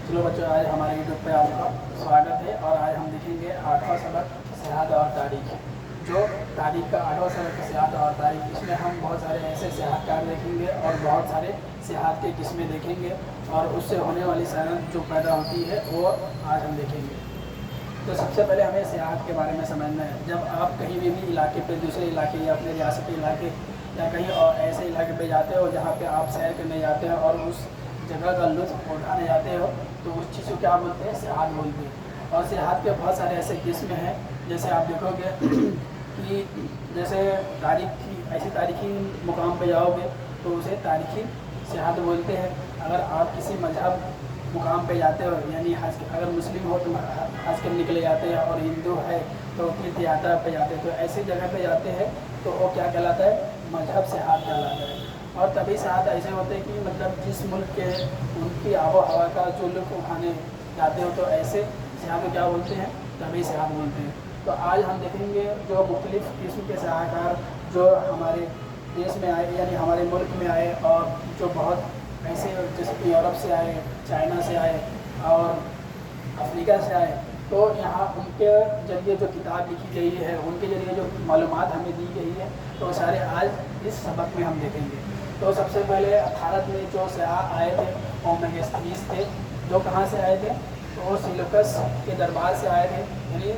चलो बच्चों, आज हमारे यूट्यूब पे आपका स्वागत है और आज हम देखेंगे 8वां सबक सियाहत और तारीख। जो तारीख का 8वां सबक सियाहत और तारीख, इसमें हम बहुत सारे ऐसे सियाहतकार देखेंगे और बहुत सारे सियाहत के किस्में देखेंगे और उससे होने वाली सनत जो पैदा होती है वो आज हम देखेंगे। तो सबसे पहले हमें सियाहत के बारे में समझना है। जब आप कहीं भी इलाके पे, दूसरे इलाके या अपने रियासती इलाके या कहीं और ऐसे इलाके पे जाते हो जहाँ पे आप सैर करने जाते हो और उस जगह का लुत्फ़ उठाने जाते हो, तो उस चीज़ को क्या बोलते हैं? सियाहत बोलते हैं। और सियाहत के बहुत सारे ऐसे किस्म हैं, जैसे आप देखोगे कि जैसे ऐसी तारीखी मुकाम पे जाओगे तो उसे तारीखी सियाहत बोलते हैं। अगर आप किसी मजहब मुकाम पे जाते हो, यानी हज, अगर मुस्लिम हो तो हज कर निकले जाते हैं और हिंदू है तो तीर्थ यात्रा पे जाते हैं, तो ऐसी जगह पे जाते हैं तो वो क्या कहलाता है? मजहब सियाहत कहलाता है। और तभी सियाहत ऐसे होते हैं कि मतलब जिस मुल्क के उनकी आबो हवा का जो लुत्फ़ उठाने जाते हो, तो ऐसे सियाहत को क्या बोलते हैं? तभी सियाहत बोलते हैं। तो आज हम देखेंगे जो मुख्तलिफ़ किस्म के सियाहतकार जो हमारे देश में आए, यानी हमारे मुल्क में आए, और जो बहुत ऐसे जैसे कि यूरोप से आए, चाइना से आए और अफ्रीका से आए, तो यहाँ उनके ज़रिए जो किताब लिखी गई है, उनके ज़रिए जो मालूमात हमें दी गई है, तो सारे आज इस सबक में हम देखेंगे। तो सबसे पहले भारत में जो सयाह आए थे वो मेगास्थनीज थे। जो कहाँ से आए थे? तो वो सिलुकस के दरबार से आए थे, यानी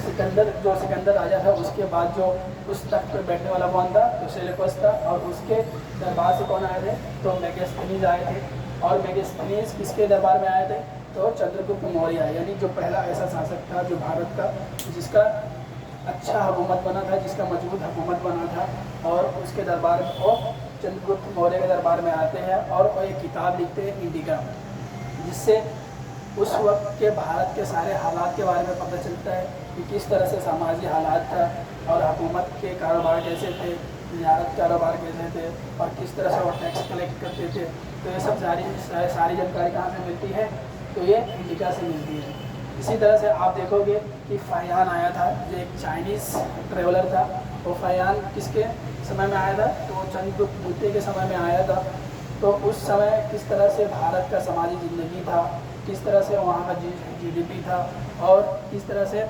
सिकंदर राजा था, उसके बाद जो उस तख्त पर बैठने वाला कौन था? तो सिलुकस था। और उसके दरबार से कौन आए थे? तो मेगास्थनीज आए थे। और मेगास्थनीज किसके दरबार में आए थे? तो चंद्रगुप्त मौर्य, यानी जो पहला ऐसा शासक था जो भारत का, जिसका अच्छा हुकूमत बना था, जिसका मजबूत हुकूमत बना था, और उसके दरबार में वो चंद्रगुप्त मौर्य के दरबार में आते हैं और वो एक किताब लिखते हैं, इंडिका, जिससे उस वक्त के भारत के सारे हालात के बारे में पता चलता है कि किस तरह से समाजी हालात था और हुकूमत के कारोबार कैसे थे, तिजारत कारोबार कैसे थे, और किस तरह से वो टैक्स कलेक्ट करते थे। तो ये सब सारी जानकारी कहाँ से मिलती है? तो ये इंडिका से मिलती है। इसी तरह से आप देखोगे कि फ़ाहियान आया था, जो एक चाइनीज़ ट्रेवलर था। वो फ़ाहियान किसके समय में आया था? तो चंद्रगुप्त मौर्य के समय में आया था। तो उस समय किस तरह से भारत का समाजी ज़िंदगी था, किस तरह से वहाँ का जीडीपी था, और किस तरह से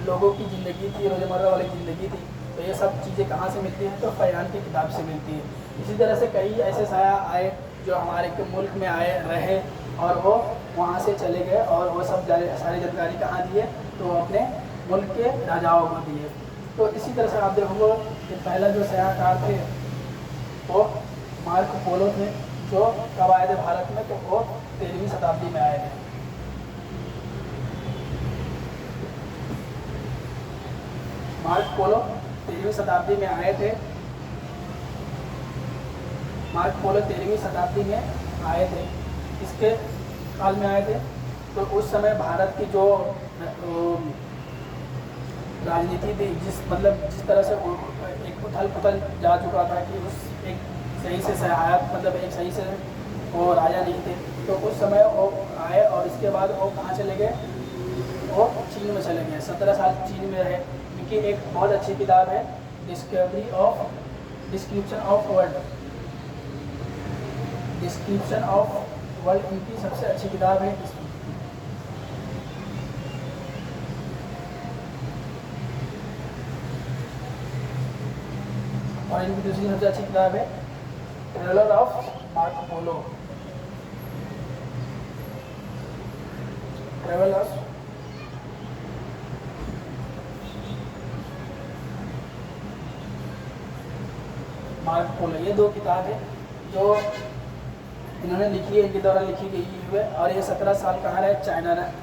लोगों की ज़िंदगी थी, रोज़मर्रा वाली ज़िंदगी थी, तो ये सब चीज़ें कहाँ से मिलती हैं? तो फ़ाहियान की किताब से मिलती है। इसी तरह से कई ऐसे सयाह आए जो हमारे मुल्क में आए, रहे, और वो वहाँ से चले गए, और वो सब सारी जानकारी कहाँ दिए? तो अपने मुल्क के राजाओं को दिए। तो इसी तरह से आप देखोगे कि पहला जो सयाहकार थे वो मार्को पोलो थे, जो कब आए थे भारत में? तो वो 13वीं शताब्दी में आए थे। मार्को पोलो 13वीं शताब्दी में आए थे। मार्को पोलो 13वीं शताब्दी में आए थे। किसके काल में आए थे? तो उस समय भारत की जो राजनीति थी, जिस तरह से एक उथल पुथल जा चुका था कि उस एक सही से सहायक, मतलब एक सही से वो राजा नहीं थे, तो उस समय वो आए और इसके बाद वो कहाँ चले गए? वो चीन में चले गए। 17 साल चीन में रहे। इनकी एक बहुत अच्छी किताब है, डिस्क्रिप्शन ऑफ वर्ल्ड, इनकी सबसे अच्छी किताब है। और इनकी दूसरी सबसे अच्छी किताब है traveller of Marco Polo. Travellers Marco Polo, ये दो किताब है जो इन्होंने लिखी है, इनके द्वारा लिखी गई है। और ये 17 साल कहाँ रहे?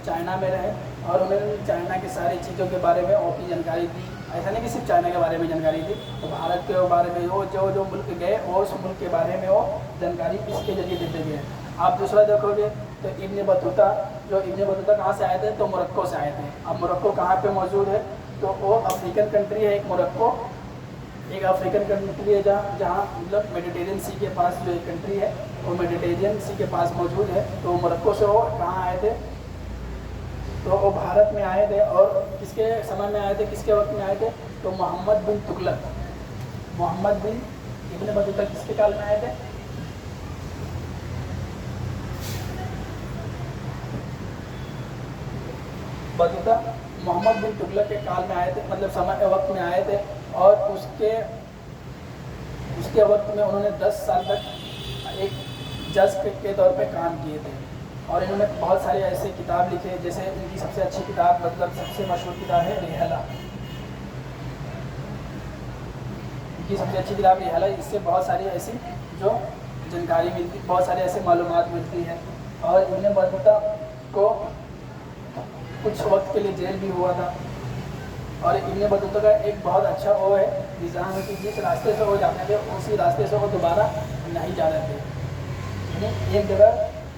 चाइना में रहे, और उन्होंने चाइना की सारी चीज़ों के बारे में ओपी जानकारी दी। ऐसा नहीं कि सिर्फ चाइना के बारे में जानकारी दी, तो भारत के बारे में वो जो मुल्क गए और उस मुल्क के बारे में वो जानकारी इसके जरिए देते गए। आप दूसरा देखोगे तो इब्न बतूता कहाँ से आए थे? तो मोरक्को से आए थे। अब मोरक्को कहाँ पे मौजूद है? तो वो अफ्रीकन कंट्री है, एक मोरक्को एक अफ्रीकन कंट्री है, जहाँ मतलब मेडिटेरियन सी के पास जो एक कंट्री है, वो मेडिटेरियन सी के पास मौजूद है। तो मोरक्को से वो कहाँ आए थे? तो वो भारत में आए थे। और किसके समय में आए थे? किसके वक्त में आए थे? तो मोहम्मद बिन इब्न बतूता किसके काल में आए थे? बतूता मोहम्मद बिन तुगलक के काल में आए थे, मतलब समय वक्त में आए थे, और उसके वक्त में उन्होंने 10 साल तक एक जज के तौर पे काम किए थे। और इन्होंने बहुत सारे ऐसे किताब लिखे, जैसे इनकी सबसे अच्छी किताब, मतलब सबसे मशहूर किताब है रिहला। इनकी सबसे अच्छी किताब रिहला। इससे बहुत सारी ऐसी जो जानकारी मिलती, बहुत सारे ऐसे मालूमात मिलती है। और इब्न बतूता को कुछ वक्त के लिए जेल भी हुआ था। और इब्न बतूता का एक बहुत अच्छा वो है निज़ाम है कि जिस रास्ते से वो जाते थे उसी रास्ते से वो दोबारा नहीं जा रहे थे। यानी एक जगह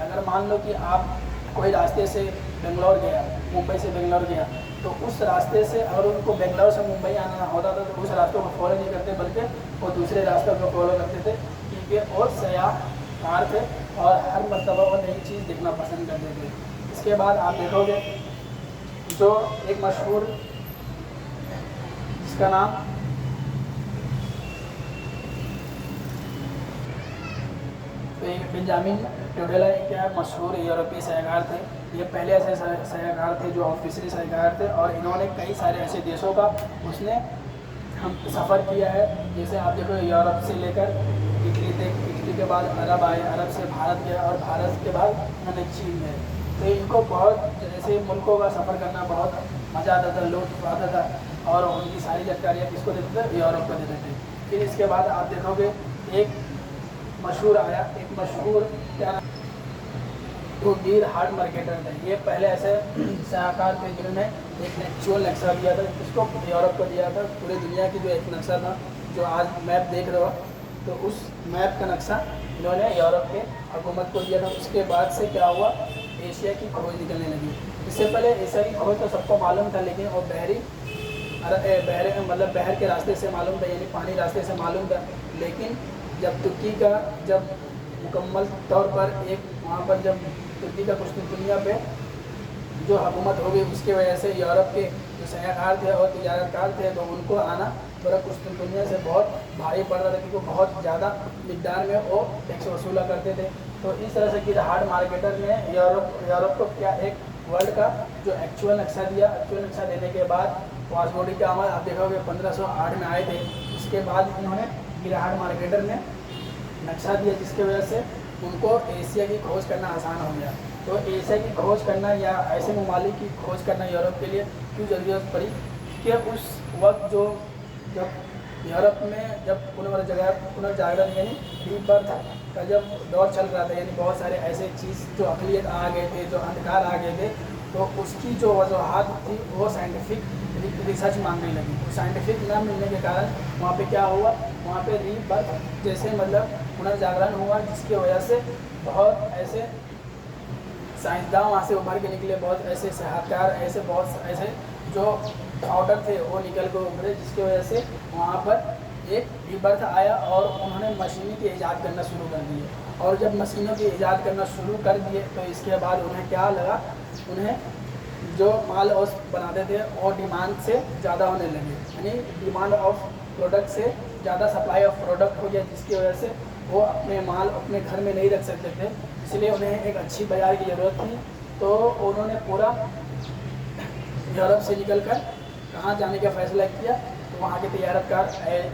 अगर मान लो कि आप कोई रास्ते से बेंगलोर गया, मुंबई से बेंगलोर गया, तो उस रास्ते से अगर उनको बेंगलोर से मुंबई आना होता था तो उस रास्ते को फॉलो नहीं करते, बल्कि वो दूसरे रास्तों को फॉलो करते थे, क्योंकि वो सयाहकार थे और हर मरतबा वो नई चीज़ देखना पसंद करते थे। इसके बाद आप देखोगे जो एक मशहूर, जिसका नाम बेंजामिन ट्यूडेला, क्या मशहूर यूरोपीय सयाहकार थे। ये पहले ऐसे सयाहकार थे जो ऑफिशियली सयाहकार थे, और इन्होंने कई सारे ऐसे देशों का उसने हम सफ़र किया है। जैसे आप देखो यूरोप से लेकर इटली तक, इटली के बाद अरब आए, अरब से भारत गया, और भारत के बाद मैंने चीन गए। तो इनको बहुत ऐसे मुल्कों का सफ़र करना बहुत मज़ा आता था, लुत्फ़ आता था, और उनकी सारी जानकारियाँ किसको देते थे? यूरोप को देते थे। फिर इसके बाद आप देखोगे एक मशहूर आया, एक मशहूर क्या तो वीर हार्ट मार्केटर थे। ये पहले ऐसे सलाहकार थे जिन्होंने एक एक्चुअल नक्शा दिया था, जिसको यूरोप को दिया था। पूरे दुनिया की जो एक नक्शा था, जो आज मैप देख रहे हो, तो उस मैप का नक्शा इन्होंने यूरोप के हुकूमत को दिया था। उसके बाद से क्या हुआ, एशिया की खोज निकलने लगी। इससे पहले एशिया की खोज तो सबको मालूम था, लेकिन वो बहर के रास्ते से मालूम था, यानी पानी रास्ते से मालूम था। लेकिन जब तुर्की का जब मुकम्मल तौर पर एक वहाँ पर जब तुर्की का कुस्तुनतुनिया पे जो हुकूमत हो गई, उसकी वजह से यूरोप के जो सयाहकार थे और तिजारतकार थे, तो उनको आना थोड़ा कुस्तुनतुनिया से बहुत भारी पड़ रहा था, क्योंकि बहुत ज़्यादा मिकदार में वो टैक्स वसूला करते थे। तो इस तरह से कि हार्ट मार्केटर ने यूरोप को क्या एक वर्ल्ड का जो एक्चुअल नक्शा दिया। एक्चुअल नक्शा देने के बाद वास्को डी गामा आप देखोगे 1508 में आए थे। उसके बाद इन्होंने हार्ट मार्केटर ने नक्शा दिया, जिसकी वजह से उनको एशिया की खोज करना आसान हो गया। तो एशिया की खोज करना या ऐसे ममालिक की खोज करना यूरोप के लिए क्यों ज़रूरत पड़ी कि उस वक्त जो जब यूरोप में जब पुनर्जागरण यानी रीबर्थ का जब दौर चल रहा था, यानी बहुत सारे ऐसे चीज़ जो अक़लियत आ गए थे, जो अंधकार आ गए थे, तो उसकी जो वजूहात थी वो साइंटिफिक रिसर्च मांगने लगी। तो साइंटिफिक ना मिलने के कारण वहाँ पे क्या हुआ, वहाँ पे रीबर्थ जैसे मतलब पुनर्जागरण हुआ, जिसकी वजह से बहुत ऐसे साइंसदान वहाँ से उभर के निकले, बहुत ऐसे सेहतकार बहुत ऐसे जो ऑर्डर थे वो निकल के उभरे, जिसकी वजह से वहाँ पर एक रीबर्थ आया और उन्होंने मशीनों की ईजाद करना शुरू कर दिए। और जब मशीनों की ईजाद करना शुरू कर दिए तो इसके बाद उन्हें क्या लगा, उन्हें जो माल और बनाते थे और डिमांड से ज़्यादा होने लगे, यानी डिमांड ऑफ प्रोडक्ट से ज़्यादा सप्लाई ऑफ प्रोडक्ट हो गया, जिसकी वजह से वो अपने माल अपने घर में नहीं रख सकते थे, इसलिए उन्हें एक अच्छी बाज़ार की ज़रूरत थी। तो उन्होंने पूरा यूरोप से निकलकर कहाँ जाने का फ़ैसला किया, तो वहाँ के तिजारतकार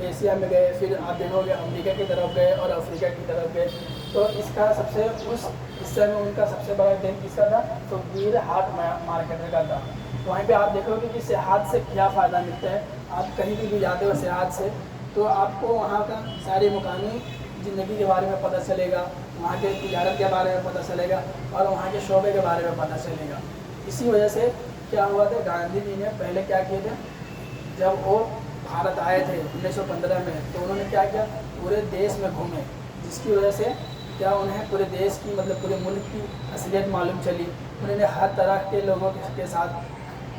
एशिया में गए, फिर आप देखोगे अमेरिका की तरफ गए और अफ्रीका की तरफ गए। तो इसका सबसे उस हिस्से में उनका सबसे बड़ा दिन किसका था, तो वीर हार्ट मार्केटर का था। तो वहीं पे आप देखोगे कि सेहत से क्या फ़ायदा मिलता है। आप कहीं भी जाते हो सेहत से, तो आपको वहाँ का सारे मुकामी ज़िंदगी के बारे में पता चलेगा, वहाँ के तिजारत के बारे में पता चलेगा और वहाँ के शोबे के बारे में पता चलेगा। इसी वजह से क्या हुआ था, गांधी जी ने पहले क्या किए थे, जब वो भारत आए थे 1915 में, तो उन्होंने क्या किया, पूरे देश में घूमे, जिसकी वजह से क्या उन्हें पूरे देश की मतलब पूरे मुल्क की असलियत मालूम चली। उन्होंने हर तरह के लोगों के साथ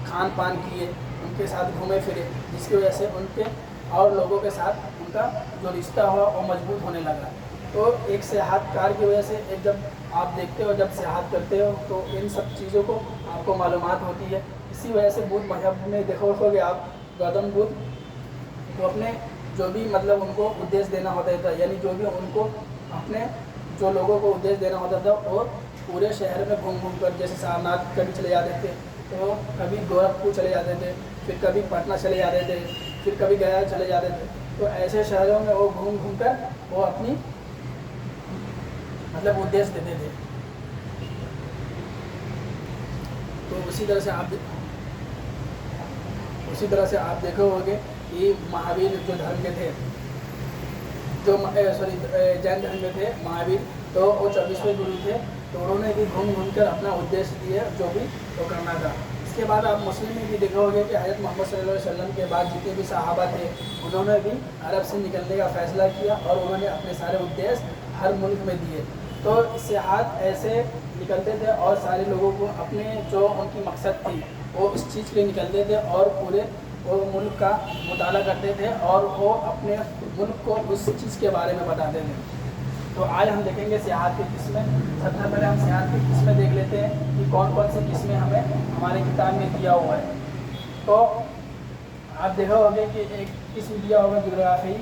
खान पान किए, उनके साथ घूमे फिरे, जिसकी वजह से उनके और लोगों के साथ उनका जो रिश्ता हुआ वो मजबूत होने लगा। तो एक सेहतकार की वजह से एक जब आप देखते हो, जब सेहत करते हो, तो इन सब चीज़ों को आपको मालूमात होती है। इसी वजह से बुद्ध मजहब में देखोगे आप, गौतम बुद्ध तो अपने जो भी मतलब उनको उद्देश्य देना होता था, यानी जो भी उनको अपने जो लोगों को उद्देश्य देना होता था, और पूरे शहर में घूम घूम कर, जैसे सारनाथ कभी चले जाते थे, तो कभी गोरखपुर चले जाते थे, फिर कभी पटना चले जाते थे, फिर कभी गया चले जाते थे। तो ऐसे शहरों में वो घूम घूम कर वो अपनी मतलब उद्देश्य देते थे। तो उसी तरह से आप देखो होगे कि महावीर जो धर्म के थे, जो जैन धर्म में थे महावीर, तो वो 24वें गुरु थे। तो उन्होंने भी घूम घूम कर अपना उद्देश्य दिए जो भी वो करना था। इसके बाद आप मुस्लिम में भी देखोगे कि हज़रत मोहम्मद सल्लल्लाहु अलैहि वसल्लम के बाद जितने भी सहाबा थे, उन्होंने भी अरब से निकलने का फ़ैसला किया और उन्होंने अपने सारे उद्देश्य हर मुल्क में दिए। तो सियाहत ऐसे निकलते थे और सारे लोगों को अपने जो उनकी मकसद थी वो उस चीज़ के लिए निकलते थे और पूरे वो मुल्क का मुताला करते थे और वो अपने मुल्क को उस चीज़ के बारे में बताते थे। तो आज हम देखेंगे सियाहत की किस्में। सबसे पहले हम सियाहत की किस्में देख लेते हैं कि कौन कौन सी किस्में हमें हमारे किताब में दिया हुआ है। तो आप देखा होगा कि एक किस्म दिया होगा ज्योग्राफी,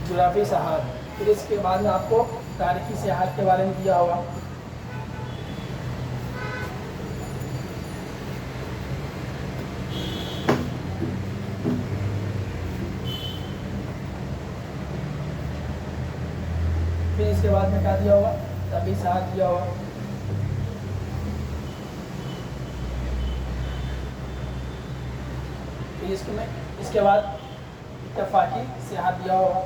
ज्योग्राफी सियाहत। फिर इसके बाद में आपको तारीखी सियाहत के बारे में दिया होगा। फिर इसके बाद में क्या दिया होगा, तभी सियाहत दिया होगा। फिर इसके बाद इत्तफाकी सियाहत दिया होगा।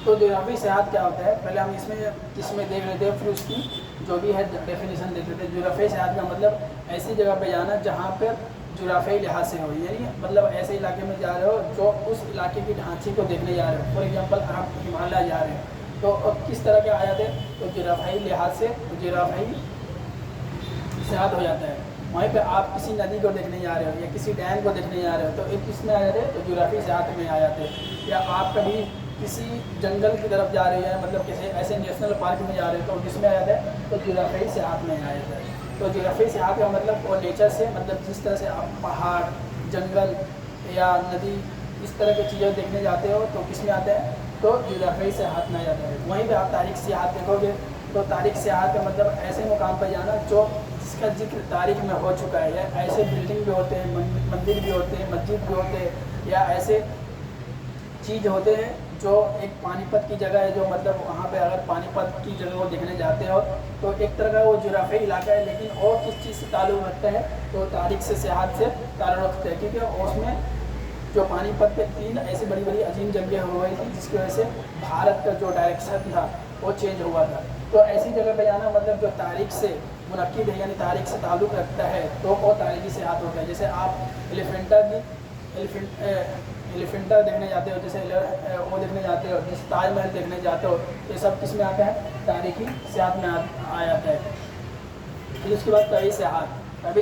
तो ज्योग्राफी सियाहत क्या होता है, पहले हम इसमें देख लेते हैं, फिर उसकी जो भी है डेफिनेशन देख लेते हैं। ज्योग्राफी सियाहत का मतलब ऐसी जगह पे जाना जहाँ पर ज्योग्राफी लिहाज से हो, यानी मतलब ऐसे इलाके में जा रहे हो जो उस इलाके की ढांचे को देखने जा रहे हो। फॉर एग्जांपल आप हिमालय जा रहे हो तो अब किस तरह के आ जाते हैं, तो ज्योग्राफी लिहाज से ज्योग्राफी सियाहत हो जाता है। वहीं पे आप किसी नदी को देखने जा रहे हो या किसी डैम को देखने जा रहे हो तो एक किस में आ जाते हैं, तो ज्योग्राफी सियाहत में आ जाते हैं। या आप कभी किसी जंगल की तरफ जा रहे हैं, मतलब किसी ऐसे नेशनल पार्क में जा रहे हो तो किसमें आ जाता है, तो ज्योग्राफी सियाहत में आ जाता है। तो ज्योग्राफी सियाहत का मतलब वो नेचर से, मतलब जिस तरह से आप पहाड़, जंगल या नदी इस तरह की चीज़ें देखने जाते हो तो किस में आता है, तो ज्योग्राफी सियाहत में आ जाता है। वहीं पे आप तारीख सियाहत देखोगे तो तारीख सियाहत का मतलब ऐसे मुकाम पर जाना जो जिसका जिक्र तारीख में हो चुका है। या ऐसे बिल्डिंग भी होते हैं, मंदिर भी होते हैं, मस्जिद भी होते हैं, या ऐसे चीज़ होते हैं जो एक पानीपत की जगह है, जो मतलब वहाँ पे अगर पानीपत की जगह को देखने जाते हो तो एक तरह का वो ज्योग्राफी इलाका है, लेकिन और किस चीज़ से ताल्लुक़ रखता है, तो तारीख से सियाहत से ताल्लुक़ रखता है। क्योंकि उसमें जो पानीपत पे 3 ऐसी बड़ी बड़ी अजीम जंगें हो गई थी जिसकी वजह से भारत का जो डायरेक्शन था वो चेंज हुआ था। तो ऐसी जगह पे जाना मतलब जो तारीख से मुनक्किद है, यानी तारीख से ताल्लुक़ रखता है, तो वो तारीखी सियाहत होता है। जैसे आप एलिफेंटा देखने जाते हो, जैसे वो देखने जाते हो, जैसे ताजमहल देखने जाते हो, ये सब किस में आता है, तारीखी सियाहत में आ जाता है। फिर उसके बाद तभी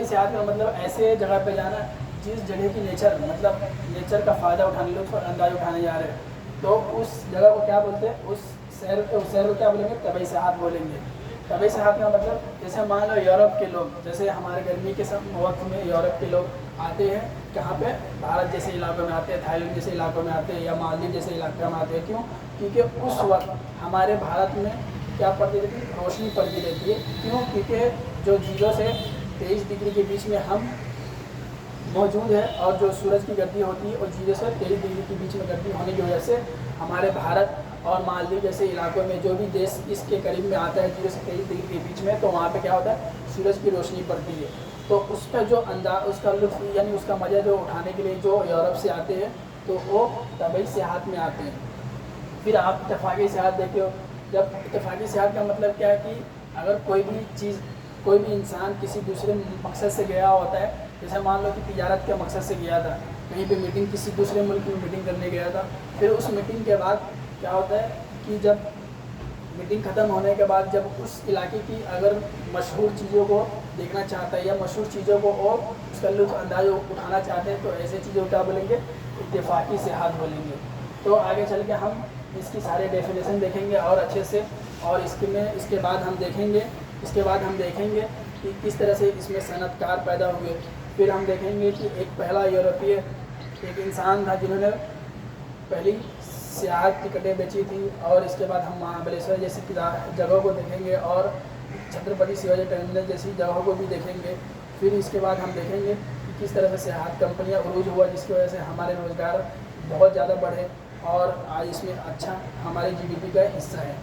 सियाहत का मतलब ऐसे जगह पे जाना जिस जगह की नेचर, मतलब नेचर का फ़ायदा उठाने, लुत्फ़ अंदाज़ उठाने जा रहे हैं, तो उस जगह को क्या बोलते हैं, उस शहर को क्या बोलेंगे, तभी सियाहत बोलेंगे। तभी सियाहत का मतलब जैसे मान लो यूरोप के लोग, जैसे हमारे गर्मी के वक्त में यूरोप के लोग आते हैं, कहाँ पे, भारत जैसे इलाकों में आते हैं, थाईलैंड जैसे इलाकों में आते हैं, या मालदीव जैसे इलाके में आते हैं। क्यों? क्योंकि उस वक्त हमारे भारत में क्या पड़ती रहती है, रोशनी पड़ती रहती है। क्यों? क्योंकि जो 0 से 23 डिग्री के बीच में हम मौजूद है, और जो सूरज की गर्दी होती है और 0 से 23 डिग्री के बीच में गर्दी होने की वजह से हमारे भारत और मालदीव जैसे इलाकों में जो भी देश इसके करीब में आता है 0 से 23 डिग्री के बीच में, तो वहाँ पे क्या होता है, सूरज की रोशनी पड़ती है। तो उसका जो अंदाज, उसका लुत्फ़, यानी उसका मज़ा जो उठाने के लिए जो यूरोप से आते हैं तो वो तभी सियाहत में आते हैं। फिर आप इत्तफाक़ी सियाहत देखते हो। जब इत्तफाक़ी सियाहत का मतलब क्या है कि अगर कोई भी चीज़, कोई भी इंसान किसी दूसरे मकसद से गया होता है, जैसे मान लो कि तिजारत के मकसद से गया था, कहीं पे मीटिंग, किसी दूसरे मुल्क में मीटिंग करने गया था, फिर उस मीटिंग के बाद क्या होता है कि जब मीटिंग ख़त्म होने के बाद जब उस इलाके की अगर मशहूर चीज़ों को देखना चाहता है या मशहूर चीज़ों को और उसका लुत्फ़ अंदाज़ उठाना चाहते हैं, तो ऐसे चीज़ों को क्या बोलेंगे, इत्तेफाकी सियाहत बोलेंगे। तो आगे चल के हम इसकी सारे डेफिनेशन देखेंगे और अच्छे से, और इसके बाद हम देखेंगे इसके बाद हम देखेंगे कि किस तरह से इसमें सनअतकार पैदा हुए। फिर हम देखेंगे कि एक पहला यूरोपीय एक इंसान था जिन्होंने पहली सियाहत टिकटें बेची थी। और इसके बाद हम महाबलेश्वर जैसी जगहों को देखेंगे और छत्रपति शिवाजी टर्मिनस जैसी जगहों को भी देखेंगे। फिर इसके बाद हम देखेंगे कि किस तरह से सियाहत कंपनियाँ उरूज हुआ, जिसकी वजह से हमारे रोज़गार बहुत ज़्यादा बढ़े और आज इसमें अच्छा हमारे GDP का हिस्सा है।